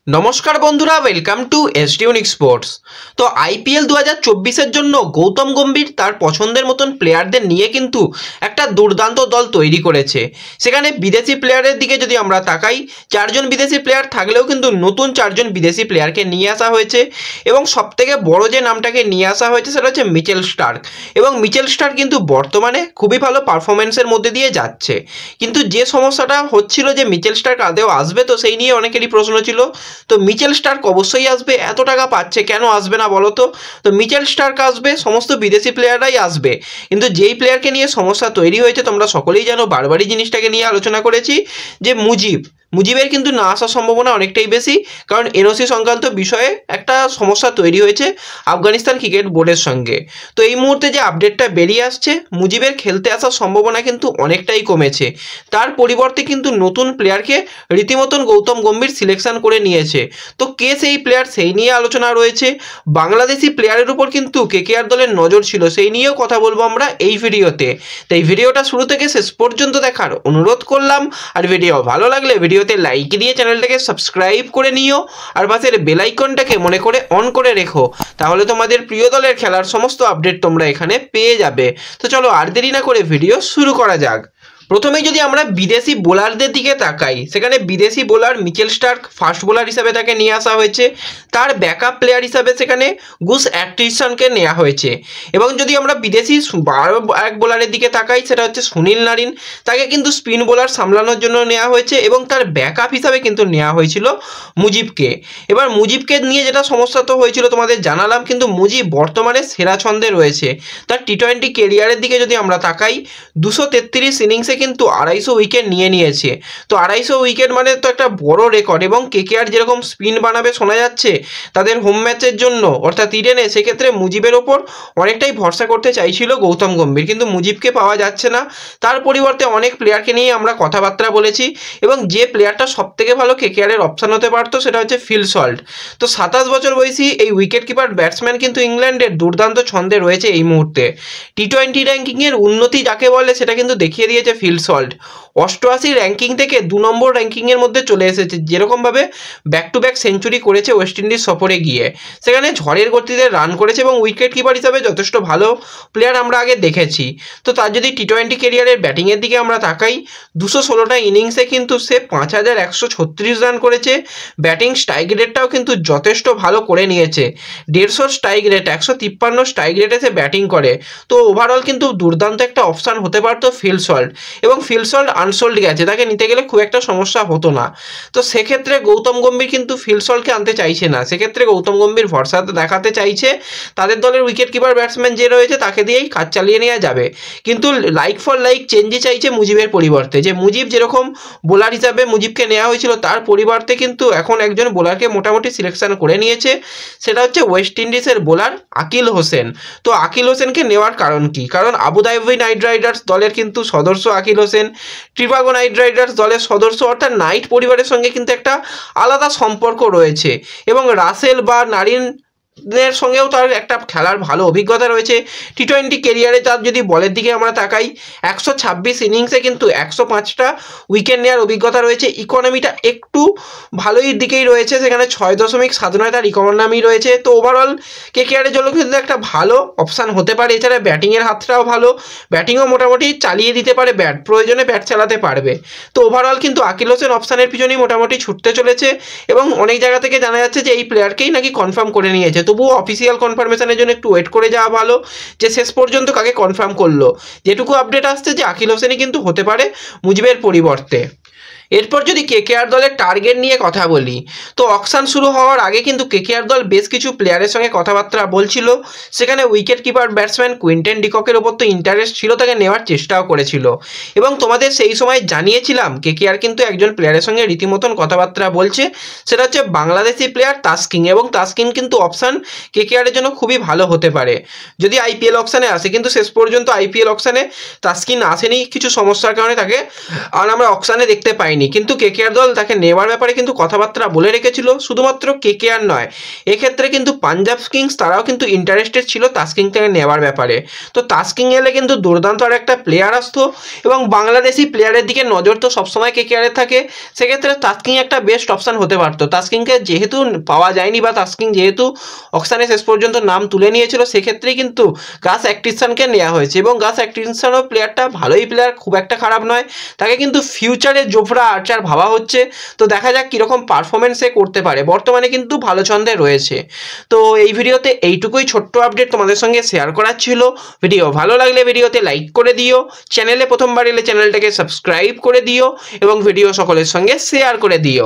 নমস্কার বন্ধুরা, welcome to এসটিউনিক sports. তো আইপিএল 2024-এর জন্য গৌতম গম্ভীর তার পছন্দের মতন প্লেয়ারদের নিয়ে কিন্তু একটা দুর্দান্ত দল তৈরি করেছে। সেখানে বিদেশি প্লেয়ারের দিকে যদি আমরা তাকাই, 4জন বিদেশি প্লেয়ার থাকলেও কিন্তু নতুন 4জন বিদেশি প্লেয়ারকে নিয়ে আসা হয়েছে এবং সবথেকে বড় যে নামটাকে নিয়ে আসা হয়েছে সেটা হচ্ছে মিচেল স্টার্ক। এবং মিচেল স্টার্ক কিন্তু বর্তমানে খুবই ভালো পারফরমেন্সের মধ্যে দিয়ে যাচ্ছে। কিন্তু যে সমস্যাটা হচ্ছিল যে মিচেল স্টার্ক আদেও আসবে, তো সেই নিয়ে অনেকেরই প্রশ্ন ছিল। তো মিচেল স্টার্ক অবশ্যই আসবে, এত টাকা পাচ্ছে কেন আসবে না বলো তো? তো মিচেল স্টার্ক আসবে, সমস্ত বিদেশি প্লেয়াররাই আসবে। কিন্তু যেই প্লেয়ারকে নিয়ে সমস্যা তৈরি হয়েছে তোমরা সকলেই জানো, বারবারই জিনিসটাকে নিয়ে আলোচনা করেছি, যে মুজিবের কিন্তু না আসার সম্ভাবনা অনেকটাই বেশি, কারণ এনওসি সংক্রান্ত বিষয়ে একটা সমস্যা তৈরি হয়েছে আফগানিস্তান ক্রিকেট বোর্ডের সঙ্গে। তো এই মুহূর্তে যে আপডেটটা বেরিয়ে আসছে, মুজিবের খেলতে আসার সম্ভাবনা কিন্তু অনেকটাই কমেছে। তার পরিবর্তে কিন্তু নতুন প্লেয়ারকে রীতিমতন গৌতম গম্ভীর সিলেকশন করে নিয়েছে। তো কে সেই প্লেয়ার, সেই নিয়ে আলোচনা রয়েছে। বাংলাদেশি প্লেয়ারের উপর কিন্তু কেকেআর দলের নজর ছিল, সেই নিয়েও কথা বলবো আমরা এই ভিডিওতে। তো এই ভিডিওটা শুরু থেকে শেষ পর্যন্ত দেখার অনুরোধ করলাম। আর ভিডিও ভালো লাগলে ভিডিওতে লাইক দিয়ে চ্যানেলটাকে সাবস্ক্রাইব করে নিও, আর পাশের বেল আইকনটাকে মনে করে অন করে রেখো, তাহলে তোমাদের প্রিয় দলের খেলার সমস্ত আপডেট তোমরা এখানে পেয়ে যাবে। তো চলো আর দেরি না করে ভিডিও শুরু করা যাক। প্রথমেই যদি আমরা বিদেশি বোলারদের দিকে তাকাই, সেখানে বিদেশি bowler Mitchell Starc fast bowler হিসাবে তাকে নিয়ে আসা হয়েছে। তার ব্যাকআপ প্লেয়ার হিসাবে সেখানে গুস অ্যাটকিনসনকে নেওয়া হয়েছে। এবং যদি আমরা বিদেশি এক বোলারের দিকে তাকাই, সেটা হচ্ছে সুনীল নারিন। তাকে কিন্তু স্পিন বোলার সামলানোর জন্য নেওয়া হয়েছে এবং তার ব্যাকআপ হিসাবে কিন্তু নেওয়া হয়েছিল মুজিবকে। এবার মুজিবকে নিয়ে যেটা সমস্যা তো হয়েছিল তোমাদের জানালাম, কিন্তু মুজিব বর্তমানে সেরা ছন্দে রয়েছে। তার টি-20 কেরিয়ারের দিকে যদি আমরা তাকাই, 233 ইনিংসে কিন্তু 250 উইকেট নিয়েছে। তো 250 উইকেট মানে তো একটা বড় রেকর্ড। এবং কেকেআর যেরকম স্পিন বানাবে শোনা যাচ্ছে তাদের হোম ম্যাচের জন্য, অর্থাৎ ইডেনে, সেক্ষেত্রে মুজিবের ওপর অনেকটাই ভরসা করতে চাইছিল গৌতম গম্ভীর, কিন্তু মুজিবকে পাওয়া যাচ্ছে না। তার পরিবর্তে অনেক প্লেয়ারকে নিয়ে আমরা কথাবার্তা বলেছি, এবং যে প্লেয়ারটা সবথেকে ভালো কেকেআরের অপশান হতে পারতো সেটা হচ্ছে ফিল সল্ট। তো 27 বছর বয়সী এই উইকেট কিপার ব্যাটসম্যান কিন্তু ইংল্যান্ডের দুর্দান্ত ছন্দে রয়েছে এই মুহূর্তে। টি-20 র্যাঙ্কিংয়ের উন্নতি যাকে বলে সেটা কিন্তু দেখিয়ে দিয়েছে ফিল সল্ট। 88 র্যাঙ্কিং থেকে 2 নম্বর র্যাঙ্কিংয়ের মধ্যে চলে এসেছে, যেরকমভাবে ব্যাক টু ব্যাক সেঞ্চুরি করেছে ওয়েস্ট ইন্ডিজ সফরে গিয়ে। সেখানে ঝড়ের গতিতে রান করেছে এবং উইকেট কিপার হিসাবে যথেষ্ট ভালো প্লেয়ার আমরা আগে দেখেছি। তো তার যদি টি-20 ক্যারিয়ারের ব্যাটিংয়ের দিকে আমরা তাকাই, 216টা ইনিংসে কিন্তু সে 5136 রান করেছে। ব্যাটিং স্ট্রাইক রেটটাও কিন্তু যথেষ্ট ভালো করে নিয়েছে, 150 স্ট্রাইক রেট, 153 স্ট্রাইক রেটে সে ব্যাটিং করে। তো ওভারঅল কিন্তু দুর্দান্ত একটা অপশান হতে পারতো ফিল সল্ট। এবং ফিল সল্ট আনসোল্ড গেছে, তাকে নিতে গেলে খুব একটা সমস্যা হতো না। তো সেক্ষেত্রে গৌতম গম্ভীর কিন্তু ফিল সল্টকে আনতে চাইছে না। সেক্ষেত্রে গৌতম গম্ভীর ভরসা দেখাতে চাইছে তাদের দলের উইকেট কিপার ব্যাটসম্যান যে রয়েছে তাকে দিয়েই কাজ চালিয়ে নেওয়া যাবে। কিন্তু লাইক ফর লাইক চেঞ্জই চাইছে মুজিবের পরিবর্তে। যে মুজিব যেরকম বোলার হিসাবে মুজিবকে নেওয়া হয়েছিল, তার পরিবর্তে কিন্তু এখন একজন বোলারকে মোটামুটি সিলেকশন করে নিয়েছে, সেটা হচ্ছে ওয়েস্ট ইন্ডিজের বোলার আকিল হোসেন। তো আকিল হোসেনকে নেওয়ার কারণ কি? কারণ আবুধাবি নাইট রাইডার্স দলের কিন্তু সদস্য আকিল হোসেন, ট্রিবাগো নাইট রাইডার্স দলের সদস্য, অর্থাৎ নাইট পরিবারের সঙ্গে কিন্তু একটা আলাদা সম্পর্ক রয়েছে। এবং রাসেল বা নারিন এর সঙ্গেও তার একটা খেলার ভালো অভিজ্ঞতা রয়েছে। টি-20 ক্যারিয়ারে তার যদি বলের দিকে আমরা তাকাই, 126 ইনিংসে কিন্তু 105টা উইকেট নেওয়ার অভিজ্ঞতা রয়েছে। ইকোনমিটা একটু ভালোই দিকেই রয়েছে, সেখানে 6.79 তার ইকোনমি রয়েছে। তো ওভারঅল কেকেআরের জন্য কিন্তু একটা ভালো অপশান হতে পারে। এছাড়া ব্যাটিংয়ের হাতটাও ভালো, ব্যাটিংও মোটামুটি চালিয়ে দিতে পারে, প্রয়োজনে ব্যাট চালাতে পারবে। তো ওভারঅল কিন্তু আকিল হোসেন অপশানের পিছনেই মোটামুটি ছুটতে চলেছে। এবং অনেক জায়গা থেকে জানা যাচ্ছে যে এই প্লেয়ারকেই নাকি কনফার্ম করে নিয়েছে। তবুও অফিসিয়াল কনফার্মেশনের জন্য একটু ওয়েট করে যাওয়া ভালো, যে শেষ পর্যন্ত কাকে কনফার্ম করলো। যেটুকু আপডেট আসছে যে আকিল হোসেনই কিন্তু হতে পারে মুজিবের পরিবর্তে। এরপর যদি কেকেআর দলের টার্গেট নিয়ে কথা বলি, তো অকশন শুরু হওয়ার আগে কিন্তু কেকেআর দল বেশ কিছু প্লেয়ারের সঙ্গে কথাবার্তা বলছিল। সেখানে উইকেট কিপার ব্যাটসম্যান কুইন্টন ডিককের ওপর তো ইন্টারেস্ট ছিল, তাকে নেওয়ার চেষ্টাও করেছিল। এবং তোমাদের সেই সময় জানিয়েছিলাম কেকেআর কিন্তু একজন প্লেয়ারের সঙ্গে রীতিমতন কথাবার্তা বলছে, সেটা হচ্ছে বাংলাদেশি প্লেয়ার তাসকিন। এবং তাসকিন কিন্তু অপশান কেকেআরের জন্য খুবই ভালো হতে পারে যদি আইপিএল অকশানে আসে। কিন্তু শেষ পর্যন্ত আইপিএল অকশানে তাসকিন আসেনি কিছু সমস্যার কারণে, তাকে আর আমরা অকশানে দেখতে পাইনি। নেয়নি, কিন্তু কেকেআর দল তাকে নেওয়ার ব্যাপারে কিন্তু কথাবার্তা বলে রেখেছিল। শুধুমাত্র কেকেআর নয়, এক্ষেত্রে কিন্তু পাঞ্জাব কিংস তারাও কিন্তু ইন্টারেস্টেড ছিল তাসকিন থেকে নেওয়ার ব্যাপারে। তো তাসকিন এলে কিন্তু দুর্দান্ত আর একটা প্লেয়ার আসতো এবং বাংলাদেশি প্লেয়ারের দিকে নজর তো সবসময় কেকেআরে থাকে, সেক্ষেত্রে তাসকিন একটা বেস্ট অপশান হতে পারতো। তাসকিনকে যেহেতু পাওয়া যায়নি বা তাসকিন যেহেতু অকশানে শেষ পর্যন্ত নাম তুলে নিয়েছিল, সেক্ষেত্রেই কিন্তু গাস অ্যাটকিনসনকে নেওয়া হয়েছে এবং গাস অ্যাটকিনসনও প্লেয়ারটা ভালোই প্লেয়ার, খুব একটা খারাপ নয়। তাকে কিন্তু ফিউচারে জোফরা আর্চার ভাবা হচ্ছে, তো দেখা যাক কীরকম পারফরমেন্স সে করতে পারে। বর্তমানে কিন্তু ভালো ছন্দে রয়েছে। তো এই ভিডিওতে এইটুকুই ছোট্ট আপডেট তোমাদের সঙ্গে শেয়ার করার ছিল। ভিডিও ভালো লাগলে ভিডিওতে লাইক করে দিও, চ্যানেলে প্রথমবার এলে চ্যানেলটাকে সাবস্ক্রাইব করে দিও এবং ভিডিও সকলের সঙ্গে শেয়ার করে দিও।